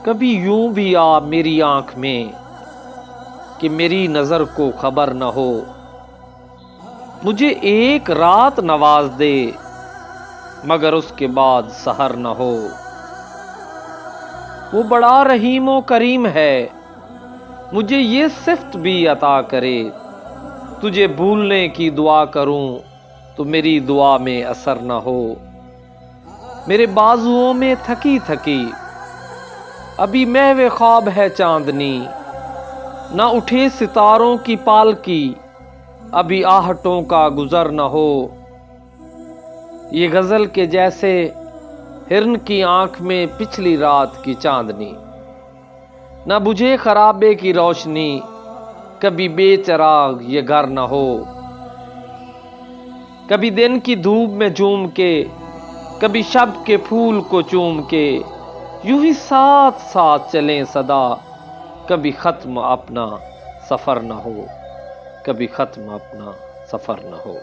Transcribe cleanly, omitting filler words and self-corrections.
کبھی یوں بھی آ میری آنکھ میں کہ میری نظر کو خبر نہ ہو، مجھے ایک رات نواز دے مگر اس کے بعد سحر نہ ہو۔ وہ بڑا رحیم و کریم ہے، مجھے یہ صفت بھی عطا کرے، تجھے بھولنے کی دعا کروں تو میری دعا میں اثر نہ ہو۔ میرے بازوؤں میں تھکی تھکی ابھی محو خواب ہے چاندنی، نہ اٹھے ستاروں کی پالکی ابھی آہٹوں کا گزر نہ ہو۔ یہ غزل کے جیسے ہرن کی آنکھ میں پچھلی رات کی چاندنی، نہ بجھے خرابے کی روشنی کبھی بے چراغ یہ گھر نہ ہو۔ کبھی دن کی دھوپ میں جھوم کے، کبھی شب کے پھول کو چوم کے، یوں ہی ساتھ ساتھ چلیں صدا، کبھی ختم اپنا سفر نہ ہو، کبھی ختم اپنا سفر نہ ہو۔